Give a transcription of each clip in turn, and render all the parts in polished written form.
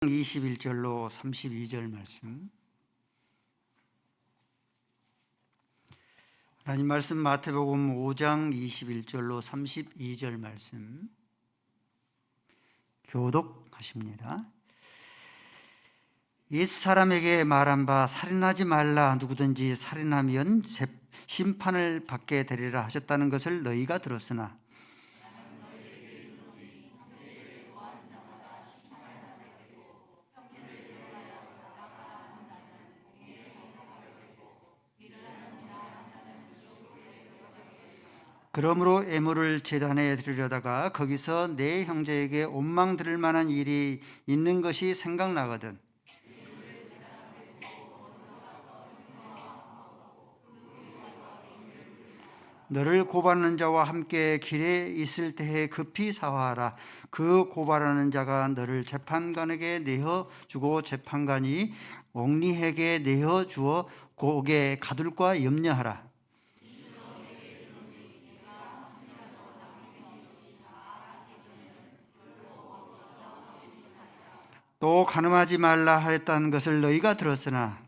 21절로 32절 말씀. 하나님 말씀 마태복음 5장 21절로 32절 말씀 교독하십니다. 옛 사람에게 말한 바 살인하지 말라, 누구든지 살인하면 심판을 받게 되리라 하셨다는 것을 너희가 들었으나 그러므로 애물을 제단에 드리려다가 거기서 내 형제에게 원망 들을 만한 일이 있는 것이 생각나거든 너를 고발하는 자와 함께 길에 있을 때에 급히 사화하라. 그 고발하는 자가 너를 재판관에게 내어주고 재판관이 옥리에게 내어주어 고개 가둘까 염려하라. 또 간음하지 말라 하였다는 것을 너희가 들었으나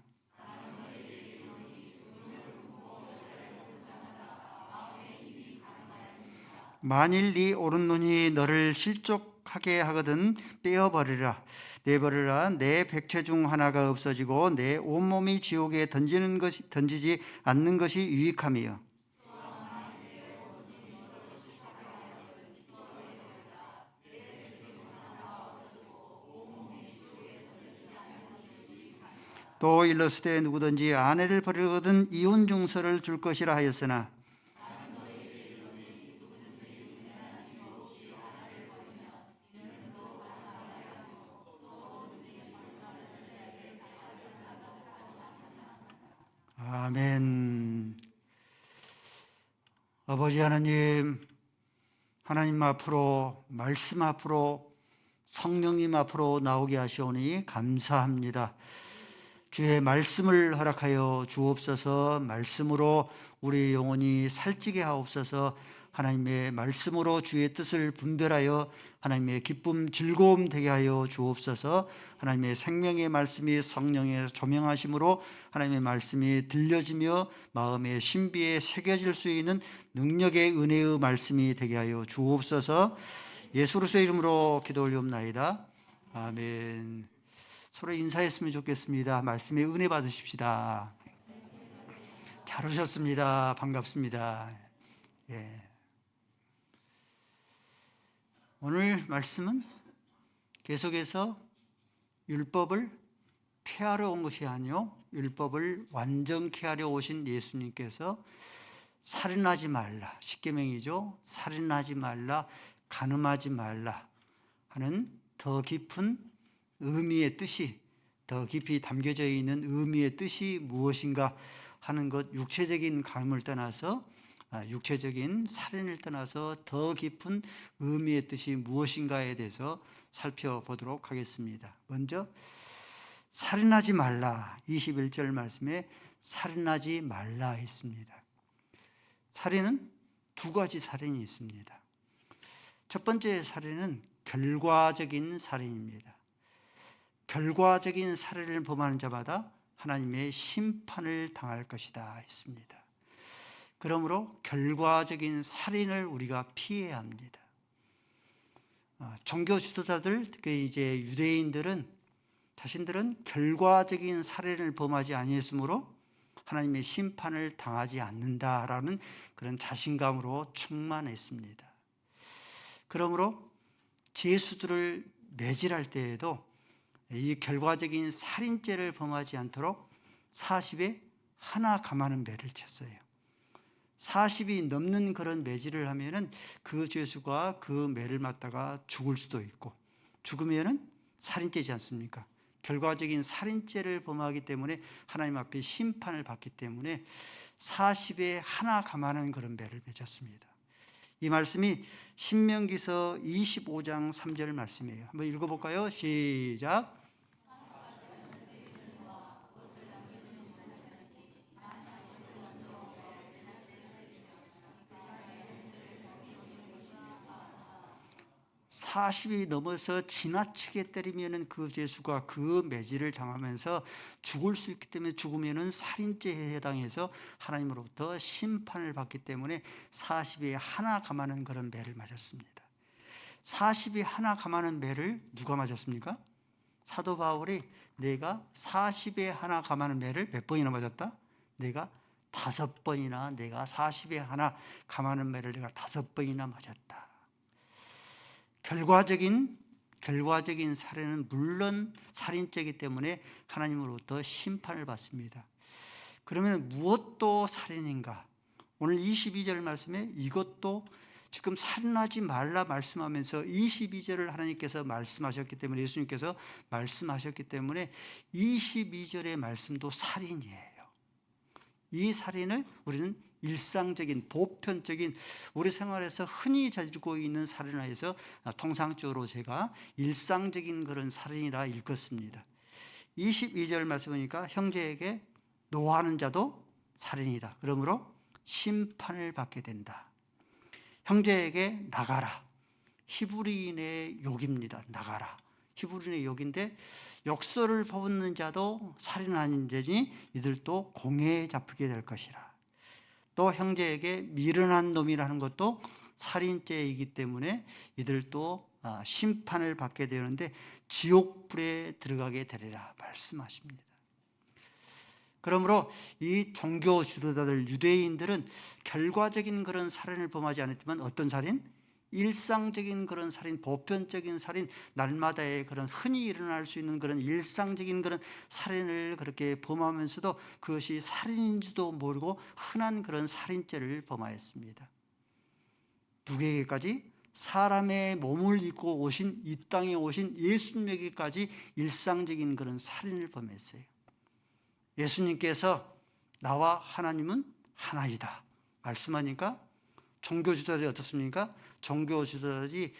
만일 네 오른눈이 너를 실족하게 하거든 빼어버리라. 내버리라. 내 백체 중 하나가 없어지고 내 온몸이 지옥에 던지지 않는 것이 유익함이요. 또 일러스되 누구든지 아내를 버리거든 이혼 증서를 줄 것이라 하였으나 아멘. 아버지 하나님, 하나님 앞으로 말씀 앞으로 성령님 앞으로 나오게 하시오니 감사합니다. 주의 말씀을 허락하여 주옵소서. 말씀으로 우리 영혼이 살찌게 하옵소서. 하나님의 말씀으로 주의 뜻을 분별하여 하나님의 기쁨 즐거움 되게 하여 주옵소서. 하나님의 생명의 말씀이 성령의 조명하심으로 하나님의 말씀이 들려지며 마음의 신비에 새겨질 수 있는 능력의 은혜의 말씀이 되게 하여 주옵소서. 예수 그리스도의 이름으로 기도 올리옵나이다. 아멘. 서로 인사했으면 좋겠습니다. 말씀에 은혜 받으십시다. 잘 오셨습니다. 반갑습니다. 예. 오늘 말씀은 계속해서 율법을 폐하러 온 것이 아니요 율법을 완전케 하려 오신 예수님께서 살인하지 말라, 십계명이죠. 살인하지 말라, 간음하지 말라 하는 더 깊은 의미의 뜻이, 더 깊이 담겨져 있는 의미의 뜻이 무엇인가 하는 것, 육체적인 간음을 떠나서 육체적인 살인을 떠나서 더 깊은 의미의 뜻이 무엇인가에 대해서 살펴보도록 하겠습니다. 먼저 살인하지 말라, 21절 말씀에 살인하지 말라 했습니다. 살인은 두 가지 살인이 있습니다. 첫 번째 살인은 결과적인 살인입니다. 결과적인 살인을 범하는 자마다 하나님의 심판을 당할 것이다 했습니다. 그러므로 결과적인 살인을 우리가 피해야 합니다. 종교 지도자들, 특히 이제 유대인들은 자신들은 결과적인 살인을 범하지 아니했으므로 하나님의 심판을 당하지 않는다라는 그런 자신감으로 충만했습니다. 그러므로 죄수들을 매질할 때에도 이 결과적인 살인죄를 범하지 않도록 40에 하나 감하는 매를 쳤어요. 40이 넘는 그런 매질을 하면은 그 죄수가 그 매를 맞다가 죽을 수도 있고, 죽으면은 살인죄지 않습니까? 결과적인 살인죄를 범하기 때문에 하나님 앞에 심판을 받기 때문에 40에 하나 감하는 그런 매를 맺었습니다. 이 말씀이 신명기서 25장 3절 말씀이에요. 한번 읽어볼까요? 시작. 40이 넘어서 지나치게 때리면은 그 죄수가 그 매질을 당하면서 죽을 수 있기 때문에 죽으면은 살인죄에 해당해서 하나님으로부터 심판을 받기 때문에 40이 하나 감하는 그런 매를 맞았습니다. 40이 하나 감하는 매를 누가 맞았습니까? 사도 바울이 내가 40에 하나 감하는 매를 몇 번이나 맞았다? 내가 5번이나, 내가 40에 하나 감하는 매를 내가 5번이나 맞았다. 결과적인 살해는 물론 살인죄이기 때문에 하나님으로부터 심판을 받습니다. 그러면 무엇도 살인인가? 오늘 22절 말씀에 이것도 지금 살인하지 말라 말씀하면서 22절을 하나님께서 말씀하셨기 때문에, 예수님께서 말씀하셨기 때문에 22절의 말씀도 살인이에요. 이 살인을 우리는 일상적인, 보편적인 우리 생활에서 흔히 저지르고 있는 살인에 해서 통상적으로 제가 일상적인 그런 살인이라 읽었습니다. 22절 말씀 보니까 형제에게 노하는 자도 살인이다. 그러므로 심판을 받게 된다. 형제에게 나가라. 히브리인의 욕입니다. 나가라. 히브리인의 욕인데, 욕설을 퍼붓는 자도 살인하는 자니 이들도 공회에 잡히게 될 것이라. 또 형제에게 미련한 놈이라는 것도 살인죄이기 때문에 이들도 심판을 받게 되는데 지옥불에 들어가게 되리라 말씀하십니다. 그러므로 이 종교 지도자들, 유대인들은 결과적인 그런 살인을 범하지 않았지만 어떤 살인? 일상적인 그런 살인, 보편적인 살인, 날마다의 그런 흔히 일어날 수 있는 그런 일상적인 그런 살인을 그렇게 범하면서도 그것이 살인인지도 모르고 흔한 그런 살인죄를 범하였습니다. 누구에게까지? 사람의 몸을 입고 오신, 이 땅에 오신 예수님에게까지 일상적인 그런 살인을 범했어요. 예수님께서 나와 하나님은 하나이다 말씀하니까 종교 지도자들이 어떻습니까? 종교 지도자들이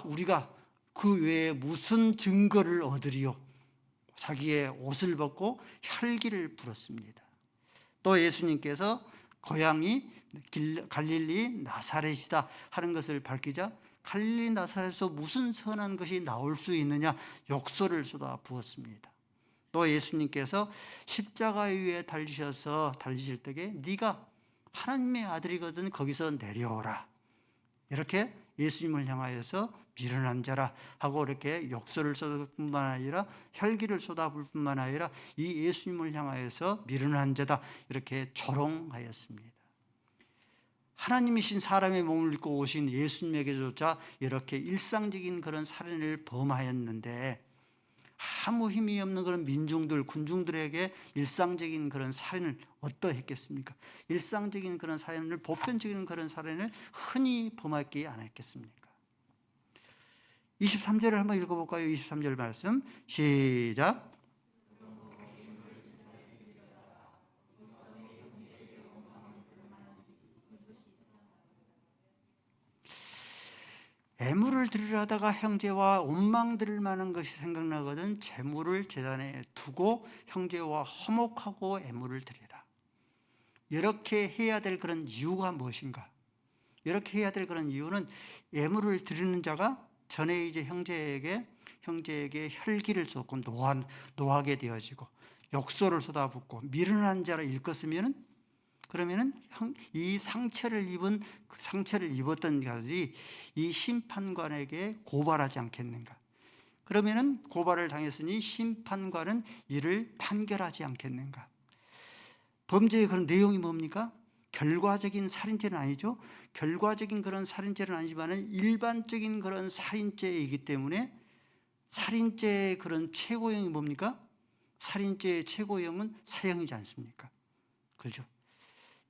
우리가 그 외에 무슨 증거를 얻으리요? 자기의 옷을 벗고 혈기를 부렸습니다. 또 예수님께서 고향이 갈릴리 나사렛이다 하는 것을 밝히자 갈릴리 나사렛에서 무슨 선한 것이 나올 수 있느냐 욕설을 쏟아 부었습니다. 또 예수님께서 십자가 위에 달리실 때에 네가 하나님의 아들이거든 거기서 내려오라. 이렇게 예수님을 향하여서 미련한 자라 하고 이렇게 욕설을 쏟을 뿐만 아니라 혈기를 쏟아부을 뿐만 아니라 이 예수님을 향하여서 미련한 자다 이렇게 조롱하였습니다. 하나님이신 사람의 몸을 입고 오신 예수님에게조차 이렇게 일상적인 그런 살인을 범하였는데 아무 힘이 없는 그런 민중들, 군중들에게 일상적인 그런 살인을 어떠했겠습니까? 일상적인 그런 살인을, 보편적인 그런 살인을 흔히 범하지 않았겠습니까? 23절을 한번 읽어볼까요? 23절 말씀 시작. 애물을 드리려 하다가 형제와 원망 드릴 만한 것이 생각나거든 재물을 제단에 두고 형제와 화목하고 애물을 드리라. 이렇게 해야 될 그런 이유가 무엇인가? 이렇게 해야 될 그런 이유는 애물을 드리는 자가 전에 이제 형제에게 혈기를 쏟고 노하게 되어지고 욕설을 쏟아붓고 미련한 자를 일컫으면은 그러면은 이 상처를 입었던 자들이 이 심판관에게 고발하지 않겠는가? 그러면은 고발을 당했으니 심판관은 이를 판결하지 않겠는가? 범죄의 그런 내용이 뭡니까? 결과적인 살인죄는 아니죠. 결과적인 그런 살인죄는 아니지만은 일반적인 그런 살인죄이기 때문에 살인죄의 그런 최고형이 뭡니까? 살인죄의 최고형은 사형이지 않습니까? 그렇죠?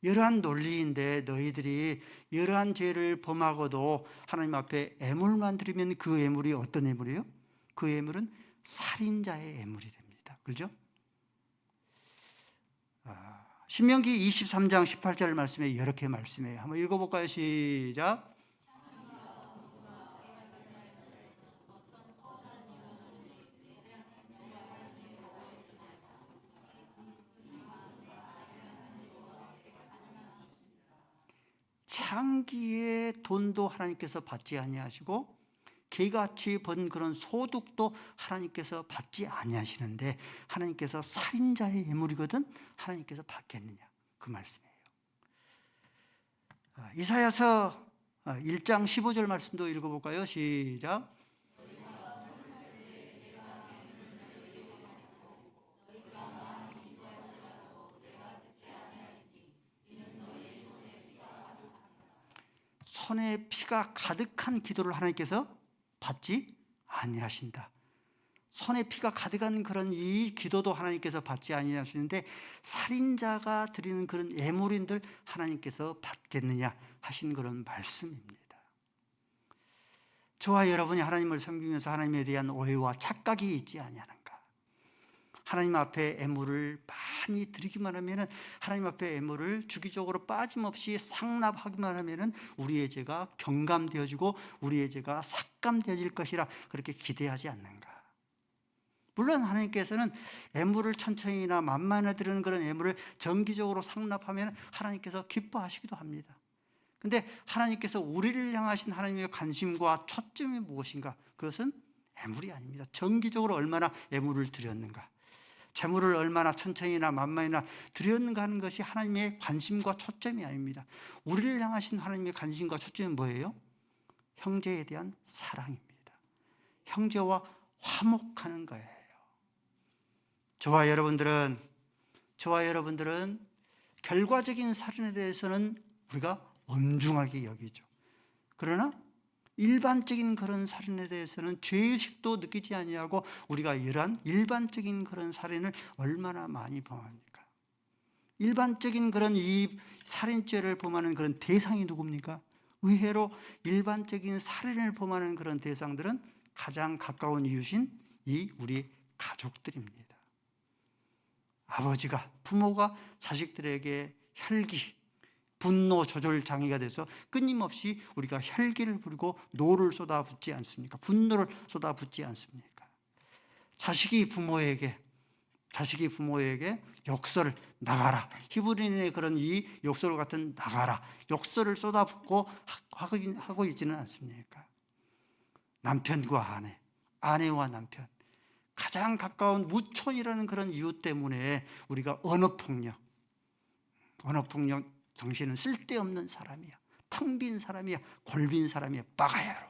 이러한 논리인데 너희들이 이러한 죄를 범하고도 하나님 앞에 애물만 드리면 그 애물이 어떤 애물이에요? 그 애물은 살인자의 애물이 됩니다. 그렇죠? 신명기 23장 18절 말씀에 이렇게 말씀해요. 한번 읽어볼까요? 시작. 창기의 돈도 하나님께서 받지 아니하시고 개같이 번 그런 소득도 하나님께서 받지 아니하시는데 하나님께서 살인자의 예물이거든 하나님께서 받겠느냐 그 말씀이에요. 이사야서 1장 15절 말씀도 읽어볼까요? 시작. 손에 피가 가득한 기도를 하나님께서 받지 아니하신다. 손에 피가 가득한 그런 이 기도도 하나님께서 받지 아니하시는데 살인자가 드리는 그런 예물인들 하나님께서 받겠느냐 하신 그런 말씀입니다. 저와 여러분이 하나님을 섬기면서 하나님에 대한 오해와 착각이 있지 아니하는가? 하나님 앞에 예물을 많이 드리기만 하면은 하나님 앞에 예물을 주기적으로 빠짐없이 상납하기만 하면은 우리의 죄가 경감되어지고 우리의 죄가 삭감되어질 것이라 그렇게 기대하지 않는가? 물론 하나님께서는 예물을 천천히나 만만히 드리는 그런 예물을 정기적으로 상납하면 하나님께서 기뻐하시기도 합니다. 근데 하나님께서 우리를 향하신 하나님의 관심과 초점이 무엇인가? 그것은 예물이 아닙니다. 정기적으로 얼마나 예물을 드렸는가? 재물을 얼마나 천천히나 만만히나 드렸는가 하는 것이 하나님의 관심과 초점이 아닙니다. 우리를 향하신 하나님의 관심과 초점은 뭐예요? 형제에 대한 사랑입니다. 형제와 화목하는 거예요. 저와 여러분들은 결과적인 살인에 대해서는 우리가 엄중하게 여기죠. 그러나 일반적인 그런 살인에 대해서는 죄의식도 느끼지 아니하고 우리가 이러한 일반적인 그런 살인을 얼마나 많이 범합니까? 일반적인 그런 이 살인죄를 범하는 그런 대상이 누굽니까? 의외로 일반적인 살인을 범하는 그런 대상들은 가장 가까운 이웃인 이 우리 가족들입니다. 아버지가, 부모가 자식들에게 혈기, 분노 조절 장애가 돼서 끊임없이 우리가 혈기를 부리고 노를 쏟아붓지 않습니까? 분노를 쏟아붓지 않습니까? 자식이 부모에게 욕설을 나가라. 히브리인의 그런 이 욕설 같은 나가라. 욕설을 쏟아붓고 하고 있지는 않습니까? 남편과 아내, 아내와 남편. 가장 가까운 무촌이라는 그런 이유 때문에 우리가 언어폭력, 당신은 쓸데없는 사람이야. 텅 빈 사람이야. 골빈 사람이야. 빠가야로.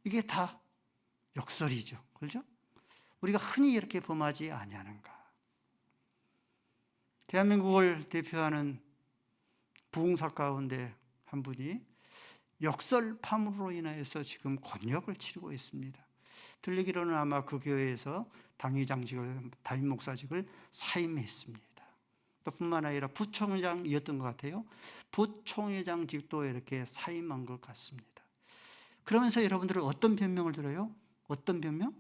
이게 다 욕설이죠. 그렇죠? 우리가 흔히 이렇게 범하지 아니하는가? 대한민국을 대표하는 부흥사 가운데 한 분이 역설 파문으로 인하여서 지금 곤욕을 치르고 있습니다. 들리기로는 아마 그 교회에서 당회장직을, 담임 목사직을 사임했습니다. 또 뿐만 아니라 부총회장이었던 것 같아요. 부총회장직도 이렇게 사임한 것 같습니다. 그러면서 여러분들은 어떤 변명을 들어요? 어떤 변명?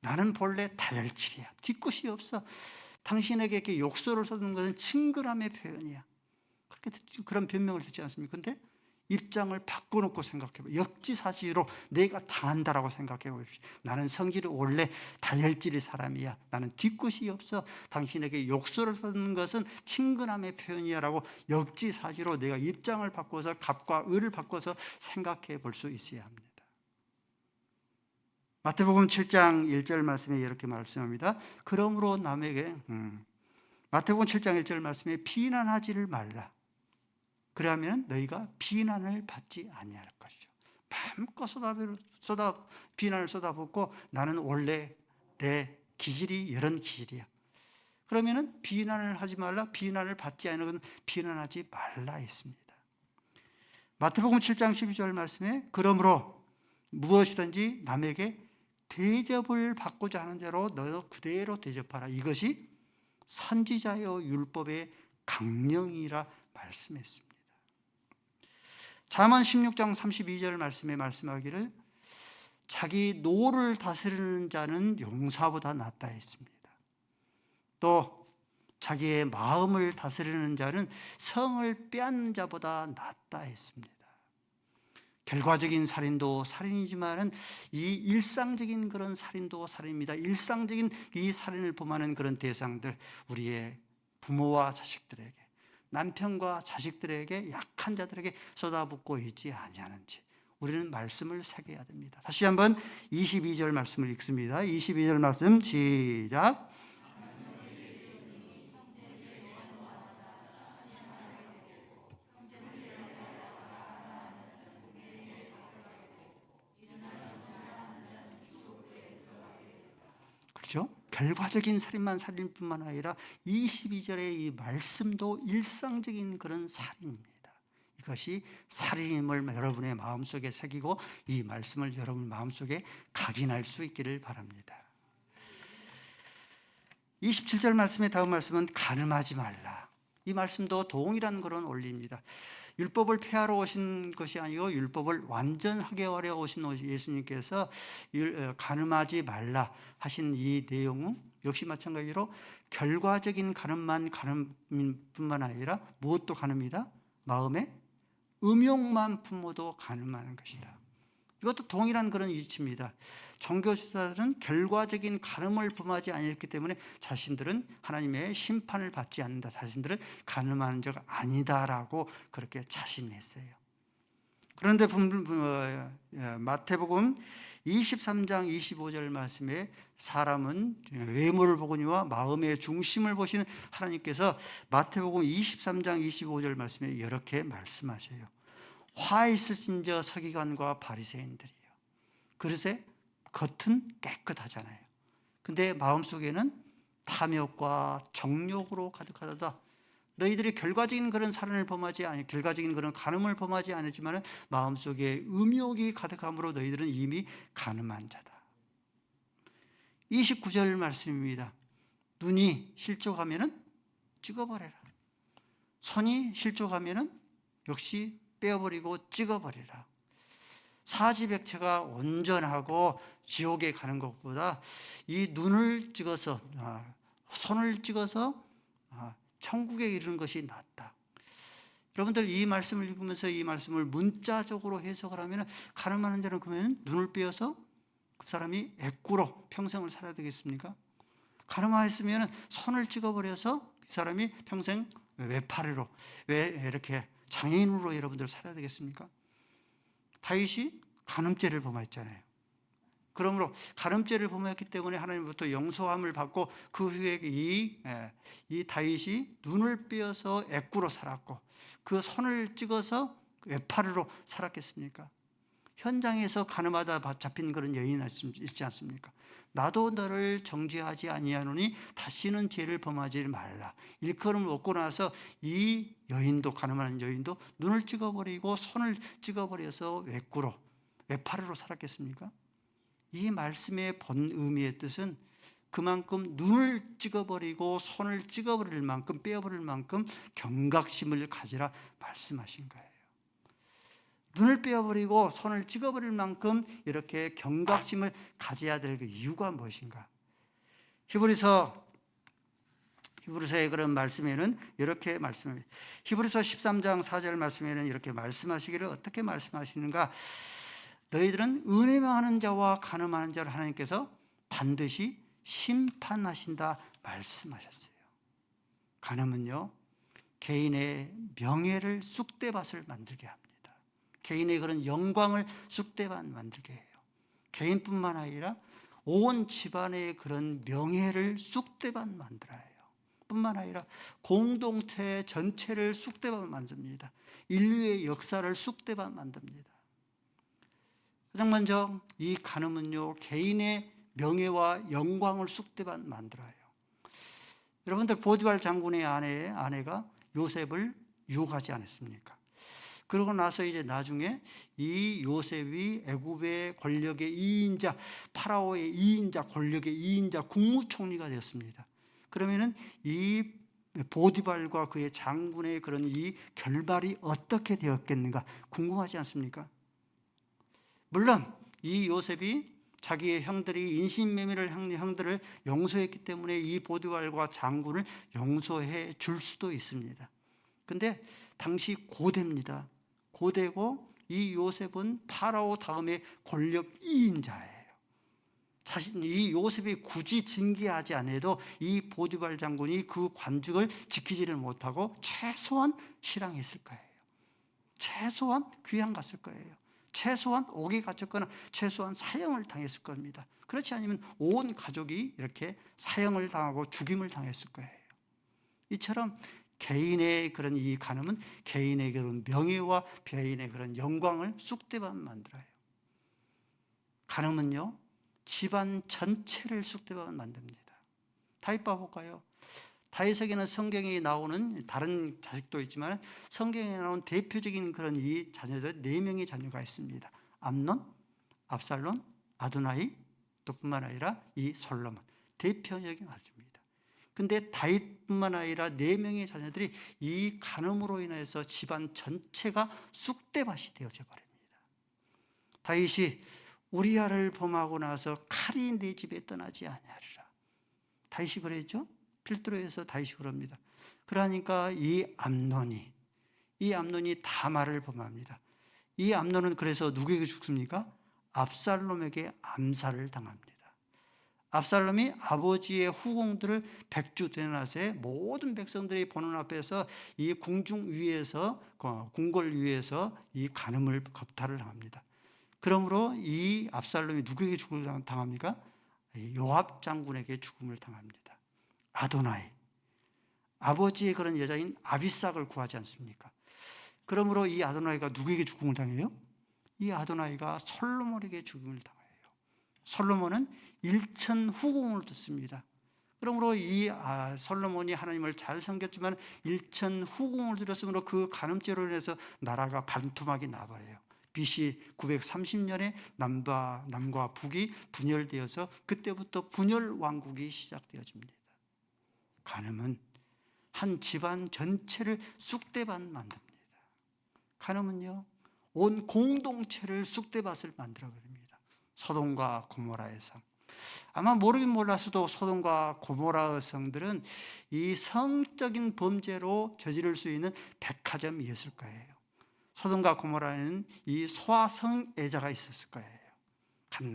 나는 본래 다혈질이야. 뒤끝이 없어. 당신에게 이렇게 욕설을 쏟는 것은 친근함의 표현이야. 그런 변명을 듣지 않습니까? 근데 입장을 바꿔놓고 생각해봐. 역지사지로 내가 당한다라고 생각해 보십시오. 나는 성질이 원래 다혈질의 사람이야. 나는 뒤끝이 없어. 당신에게 욕설을 쏟는 것은 친근함의 표현이야라고 역지사지로 내가 입장을 바꿔서 갑과 을을 바꿔서 생각해 볼 수 있어야 합니다. 마태복음 7장 1절 말씀에 이렇게 말씀합니다. 그러므로 남에게 마태복음 7장 1절 말씀에 비난하지를 말라. 그러면 너희가 비난을 받지 아니할 것이죠. 마음껏 비난을 쏟아붓고 나는 원래 내 기질이 이런 기질이야. 그러면은 비난을 하지 말라. 비난을 받지 않는 건 비난하지 말라 했습니다. 마태복음 7장 12절 말씀에 그러므로 무엇이든지 남에게 대접을 받고자 하는 대로 너 그대로 대접하라. 이것이 선지자여 율법의 강령이라 말씀했습니다. 잠언 16장 32절 말씀에 말씀하기를 자기 노를 다스리는 자는 용사보다 낫다 했습니다. 또 자기의 마음을 다스리는 자는 성을 빼앗는 자보다 낫다 했습니다. 결과적인 살인도 살인이지만은 이 일상적인 그런 살인도 살인입니다. 일상적인 이 살인을 범하는 그런 대상들, 우리의 부모와 자식들에게, 남편과 자식들에게, 약한 자들에게 쏟아붓고 있지 아니하는지, 우리는 말씀을 새겨야 됩니다. 다시 한번 22절 말씀을 읽습니다. 22절 말씀 시작. 그렇죠? 결과적인 살인만 살인뿐만 아니라 22절의 이 말씀도 일상적인 그런 살인입니다. 이것이 살인임을 여러분의 마음속에 새기고 이 말씀을 여러분 마음속에 각인할 수 있기를 바랍니다. 27절 말씀의 다음 말씀은 간음하지 말라. 이 말씀도 동일한 그런 원리입니다. 율법을 폐하러 오신 것이 아니고 율법을 완전하게 하려 오신 예수님께서 간음하지 말라 하신 이 내용은 역시 마찬가지로 결과적인 간음뿐만 아니라 무엇도 간음이다? 마음의 음욕만 품어도 간음하는 것이다. 이것도 동일한 그런 이치입니다. 종교지도자들은 결과적인 간음을 범하지 않았기 때문에 자신들은 하나님의 심판을 받지 않는다. 자신들은 간음하는 자가 아니다라고 그렇게 자신했어요. 그런데 마태복음 23장 25절 말씀에 사람은 외모를 보거니와 마음의 중심을 보시는 하나님께서 마태복음 23장 25절 말씀에 이렇게 말씀하셔요. 화 있으신 저 서기관과 바리새인들이요. 그릇에 겉은 깨끗하잖아요. 근데 마음속에는 탐욕과 정욕으로 가득하다. 너희들이 결과적인 그런 살인을 범하지 아니 결과적인 그런 간음을 범하지 않았지만 마음속에 음욕이 가득함으로 너희들은 이미 간음한 자다. 29절 말씀입니다. 눈이 실족하면은 찍어버려라. 손이 실족하면은 역시 빼어버리고 찍어버리라. 사지백체가 온전하고 지옥에 가는 것보다 이 눈을 찍어서 손을 찍어서 천국에 이르는 것이 낫다. 여러분들 이 말씀을 읽으면서 이 말씀을 문자적으로 해석을 하면 간음하는 자는 그러면 눈을 빼어서 그 사람이 애꾸로 평생을 살아야 되겠습니까? 간음하였으면 손을 찍어버려서 그 사람이 평생 외파리로 왜 이렇게 장애인으로 여러분들 살아야 되겠습니까? 다윗이 간음죄를 범했잖아요. 그러므로 간음죄를 범했기 때문에 하나님부터 용서함을 받고 그 후에 이 다윗이 눈을 빼어서 애꾸로 살았고 그 손을 찍어서 외파리로 살았겠습니까? 현장에서 간음하다 잡힌 그런 여인이 있지 않습니까? 나도 너를 정죄하지 아니하노니 다시는 죄를 범하지 말라. 일컬음을 얻고 나서 이 여인도 간음하는 여인도 눈을 찍어버리고 손을 찍어버려서 외파리로 살았겠습니까? 이 말씀의 본 의미의 뜻은 그만큼 눈을 찍어버리고 손을 찍어버릴 만큼 빼어버릴 만큼 경각심을 가지라 말씀하신 거예요. 눈을 빼어버리고 손을 찍어버릴 만큼 이렇게 경각심을 가져야 될 그 이유가 무엇인가? 히브리서의 그런 말씀에는 이렇게 말씀합니다. 히브리서 13장 4절 말씀에는 이렇게 말씀하시기를 어떻게 말씀하시는가? 너희들은 은혜 명하는 자와 간음하는 자를 하나님께서 반드시 심판하신다 말씀하셨어요. 간음은요, 개인의 명예를 쑥대밭을 만들게 합니다. 개인의 그런 영광을 쑥대밭 만들게 해요. 개인뿐만 아니라 온 집안의 그런 명예를 쑥대밭 만들어요. 뿐만 아니라 공동체 전체를 쑥대밭 만듭니다. 인류의 역사를 쑥대밭 만듭니다. 가장 먼저 이 간음은요, 개인의 명예와 영광을 쑥대밭 만들어요. 여러분들 보디발 장군의 아내가 요셉을 유혹하지 않았습니까? 그러고 나서 이제 나중에 이 요셉이 애굽의 권력의 2인자, 파라오의 2인자, 권력의 2인자 국무총리가 되었습니다. 그러면은 이 보디발과 그의 장군의 그런 이 결말이 어떻게 되었겠는가 궁금하지 않습니까? 물론 이 요셉이 자기의 형들이 인신매매를 한 형들을 용서했기 때문에 이 보디발과 장군을 용서해 줄 수도 있습니다. 근데 당시 고대입니다. 고대고 이 요셉은 파라오 다음에 권력 2인자예요. 사실 이 요셉이 굳이 징계하지 않아도 이 보디발 장군이 그 관직을 지키지를 못하고 최소한 실랑했을 거예요. 최소한 귀양 갔을 거예요. 최소한 옥에 갇혔거나 최소한 사형을 당했을 겁니다. 그렇지 않으면 온 가족이 이렇게 사형을 당하고 죽임을 당했을 거예요. 이처럼 개인의 그런 이 간음은 개인의 그런 명예와 개인의 그런 영광을 쑥대밭 만들어요. 간음은요, 집안 전체를 쑥대밭 만듭니다. 다윗 봐볼까요? 다윗에게는 성경에 나오는 다른 자식도 있지만 성경에 나오는 대표적인 그런 이 자녀들 4명의 자녀가 있습니다. 암논, 압살롬, 아도나이, 또 뿐만 아니라 이 솔로몬. 대표적인 아들입니다. 근데 다윗뿐만 아니라 4명의 자녀들이 이 간음으로 인해서 집안 전체가 쑥대밭이 되어져 버립니다. 다윗이 우리아를 범하고 나서 칼이 내 집에 떠나지 아니하리라. 다윗이 그랬죠? 필두로에서 다윗이 그럽니다. 그러니까 이 암논이 다말을 범합니다. 이 암논은 그래서 누구에게 죽습니까? 압살롬에게 암살을 당합니다. 압살롬이 아버지의 후궁들을 백주대낮에 모든 백성들이 보는 앞에서 이 궁중 위에서 궁궐 위에서 이 간음을 겁탈을 당합니다. 그러므로 이 압살롬이 누구에게 죽음을 당합니까? 요압 장군에게 죽음을 당합니다. 아도나이, 아버지의 그런 여자인 아비삭을 구하지 않습니까? 그러므로 이 아도나이가 누구에게 죽음을 당해요? 이 아도나이가 솔로몬에게 죽음을 당해요. 솔로몬은 1천 후궁을 뒀습니다. 그러므로 이 솔로몬이 하나님을 잘 섬겼지만 1천 후궁을 들였으므로 그 간음죄로 인해서 나라가 반토막이 나버려요. BC 930년에 남과 북이 분열되어서 그때부터 분열 왕국이 시작되어집니다. 간음은 한 집안 전체를 쑥대밭 만듭니다. 간음은요, 온 공동체를 쑥대밭을 만들어버립니다. 소돔과 고모라의 성. 아마 모르긴 몰랐어도 소돔과 고모라의 성들은 이 성적인 범죄로 저지를 수 있는 백화점이었을 거예요. 소돔과 고모라에는 이 소아성애자가 있었을 거예요.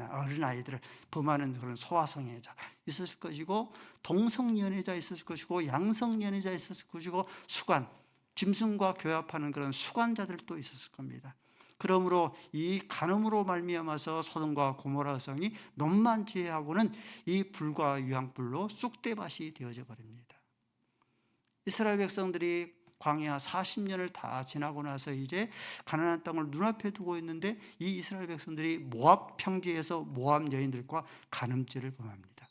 어린아이들을 범하는 그런 소아성애자 있었을 것이고, 동성연애자 있었을 것이고, 양성연애자 있었을 것이고, 수관, 짐승과 교합하는 그런 수관자들도 있었을 겁니다. 그러므로 이 간음으로 말미암아서 소돔과 고모라 성이 논만지하고는 이 불과 유황불로 쑥대밭이 되어져 버립니다. 이스라엘 백성들이 광야 40년을 다 지나고 나서 이제 가나안 땅을 눈앞에 두고 있는데 이 이스라엘 백성들이 모압 평지에서 모압 여인들과 간음죄를 범합니다.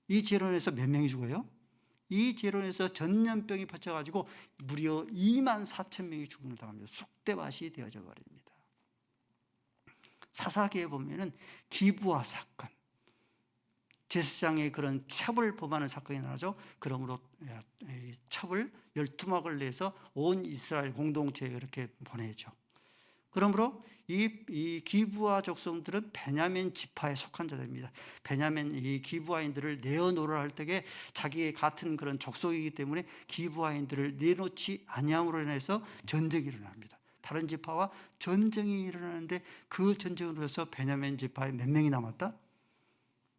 이 죄로 인해서 몇 명이 죽어요? 이 죄로 인해서 전염병이 퍼져가지고 무려 2만 4천 명이 죽음을 당합니다. 쑥대밭이 되어져 버립니다. 사사기에 보면은 기부아 사건, 제사장의 그런 첩을 범하는 사건이 나죠. 그러므로 첩을 12막을 내서 온 이스라엘 공동체에 이렇게 보내죠. 그러므로 이 기브아 족속들은 베냐민 지파에 속한 자들입니다. 베냐민 이 기브아인들을 내어놓으라 할 때에 자기의 같은 그런 족속이기 때문에 기브아인들을 내놓지 아니함으로 인해서 전쟁이 일어납니다. 다른 지파와 전쟁이 일어나는데 그 전쟁으로 해서 베냐민 지파에 몇 명이 남았다?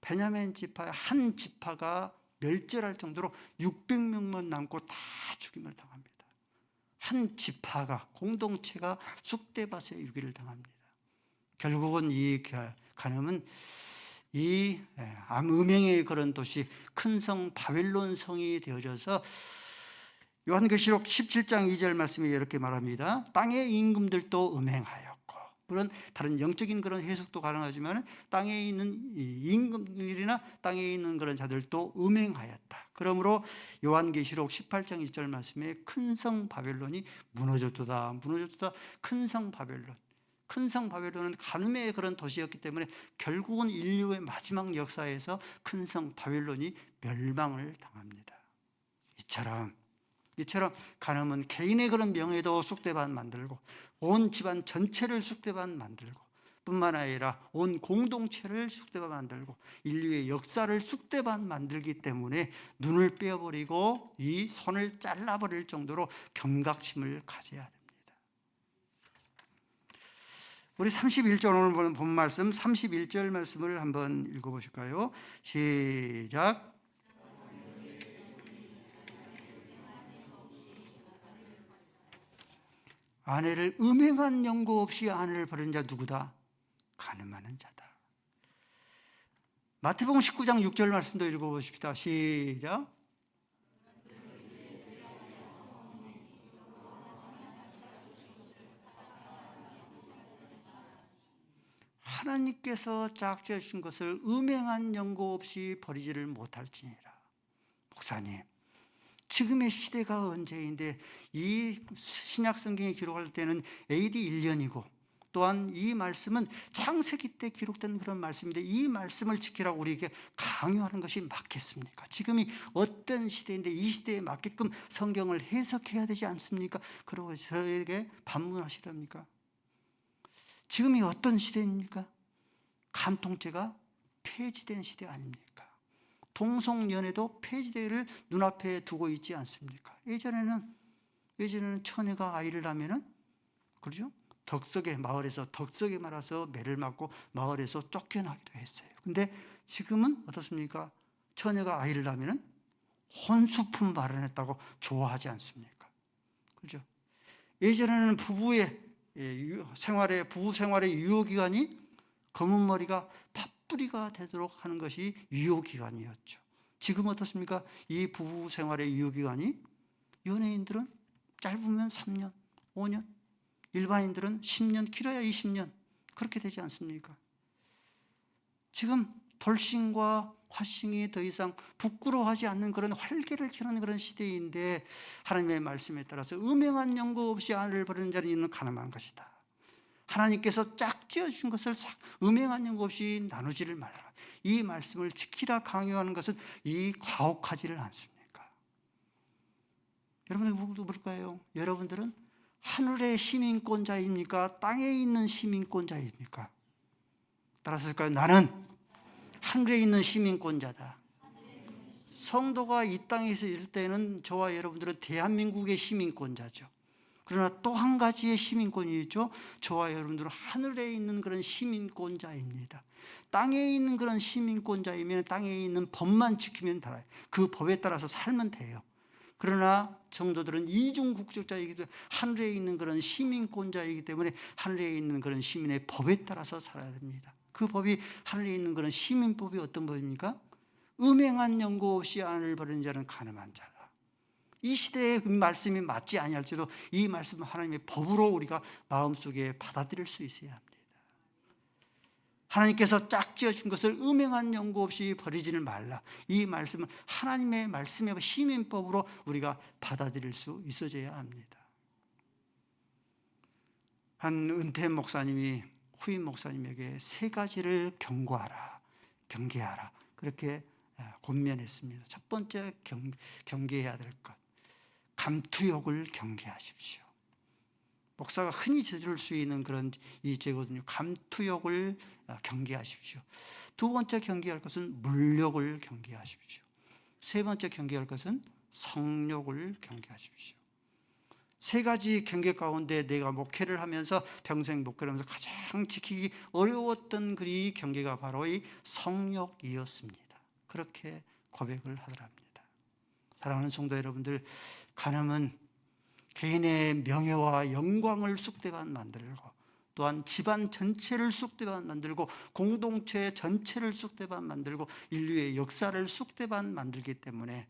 베냐민 지파의 한 지파가 멸절할 정도로 600명만 남고 다 죽임을 당합니다. 한 지파가, 공동체가 쑥대밭에 유기를 당합니다. 결국은 이 간음은 이 음행의 그런 도시 큰 성 바벨론 성이 되어져서 요한계시록 17장 2절 말씀이 이렇게 말합니다. 땅의 임금들도 음행하였고, 물론 다른 영적인 그런 해석도 가능하지만 땅에 있는 임금들이나 땅에 있는 그런 자들도 음행하였다. 그러므로 요한계시록 18장 1절 말씀에 큰 성 바벨론이 무너졌도다. 큰 성 바벨론. 큰 성 바벨론은 간음의 그런 도시였기 때문에 결국은 인류의 마지막 역사에서 큰 성 바벨론이 멸망을 당합니다. 이처럼 간음은 개인의 그런 명예도 쑥대밭 만들고 온 집안 전체를 쑥대밭 만들고 뿐만 아니라 온 공동체를 쑥대밭 만들고 인류의 역사를 쑥대밭 만들기 때문에 눈을 빼어버리고 이 손을 잘라버릴 정도로 경각심을 가져야 됩니다. 우리 31절 오늘 보는 본 말씀 31절 말씀을 한번 읽어보실까요? 시작. 아내를 음행한 연고 없이 아내를 버린 자 누구다? 간음하는 자다. 마태복음 19장 6절 말씀도 읽어보십시다. 시작. 하나님께서 짝지어 주신 것을 음행한 연고 없이 버리지를 못할지니라. 목사님, 지금의 시대가 언제인데 이 신약 성경이 기록할 때는 AD 1년이고 또한 이 말씀은 창세기 때 기록된 그런 말씀인데 이 말씀을 지키라고 우리에게 강요하는 것이 맞겠습니까? 지금이 어떤 시대인데 이 시대에 맞게끔 성경을 해석해야 되지 않습니까? 그러고 저에게 반문하시렵니까? 지금이 어떤 시대입니까? 간통죄가 폐지된 시대 아닙니까? 동성연애도 폐지되기를 눈앞에 두고 있지 않습니까? 예전에는 처녀가 아이를 낳으면은, 그렇죠? 마을에서 덕석에 말아서 매를 맞고 마을에서 쫓겨나기도 했어요. 근데 지금은 어떻습니까? 처녀가 아이를 낳으면은 혼수품 마련했다고 좋아하지 않습니까? 그렇죠? 예전에는 부부 생활의 유효기간이 검은 머리가 팥뿌리가 되도록 하는 것이 유효기간이었죠. 지금 어떻습니까? 이 부부 생활의 유효기간이 연예인들은 짧으면 3년, 5년, 일반인들은 10년, 길어야 20년 그렇게 되지 않습니까? 지금 돌싱과 화싱이 더 이상 부끄러워하지 않는 그런 활개를 치는 그런 시대인데 하나님의 말씀에 따라서 음행한 연고 없이 아내를 버리는 자는 이는 가늠한 것이다. 하나님께서 짝지어 주신 것을 음행한 연고 없이 나누지를 말라. 이 말씀을 지키라 강요하는 것은 이 가혹하지를 않습니까? 여러분들 물을까요? 여러분들은 하늘의 시민권자입니까? 땅에 있는 시민권자입니까? 따라서일까요? 나는 하늘에 있는 시민권자다. 성도가 이 땅에 있을 때는 저와 여러분들은 대한민국의 시민권자죠. 그러나 또 한 가지의 시민권이 있죠. 저와 여러분들은 하늘에 있는 그런 시민권자입니다. 땅에 있는 그런 시민권자이면 땅에 있는 법만 지키면 달아요. 그 법에 따라서 살면 돼요. 그러나 성도들은 이중 국적자이기도 하늘에 있는 그런 시민권자이기 때문에 하늘에 있는 그런 시민의 법에 따라서 살아야 됩니다. 그 법이 하늘에 있는 그런 시민법이 어떤 법입니까? 음행한 연고 없이 아내를 버리는 자는 간음한 자다. 이 시대의 그 말씀이 맞지 아니할지도 이 말씀은 하나님의 법으로 우리가 마음속에 받아들일 수 있어야 합니다. 하나님께서 짝지어 준 것을 음행한 연고 없이 버리지를 말라. 이 말씀은 하나님의 말씀의 시민법으로 우리가 받아들일 수 있어져야 합니다. 한 은퇴 목사님이 후임 목사님에게 세 가지를 경계하라 그렇게 권면했습니다. 첫 번째 경계해야 될 것, 감투욕을 경계하십시오. 목사가 흔히 저지를 수 있는 그런 이 죄거든요. 감투욕을 경계하십시오. 두 번째 경계할 것은 물욕을 경계하십시오. 세 번째 경계할 것은 성욕을 경계하십시오. 세 가지 경계 가운데 내가 목회를 하면서 평생 목회를 하면서 가장 지키기 어려웠던 그 경계가 바로 이 성욕이었습니다. 그렇게 고백을 하더랍니다. 사랑하는 성도 여러분들, 간음은 개인의 명예와 영광을 쑥대밭 만들고 또한 집안 전체를 쑥대밭 만들고 공동체 전체를 쑥대밭 만들고 인류의 역사를 쑥대밭 만들기 때문에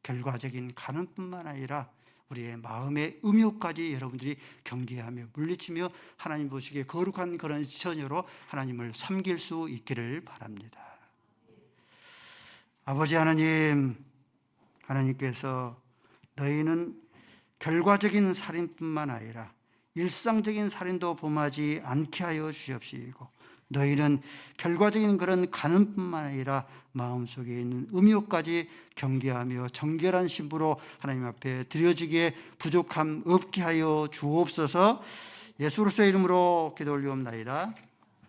결과적인 간음뿐만 아니라 우리의 마음의 음욕까지 여러분들이 경계하며 물리치며 하나님 보시기에 거룩한 그런 처녀로 하나님을 섬길 수 있기를 바랍니다. 아버지 하나님께서 너희는 결과적인 살인뿐만 아니라 일상적인 살인도 범하지 않게 하여 주시옵시고 너희는 결과적인 그런 간음뿐만 아니라 마음속에 있는 음욕까지 경계하며 정결한 신부로 하나님 앞에 드려지기에 부족함 없게 하여 주옵소서. 예수 그리스도의 이름으로 기도 올리옵나이다.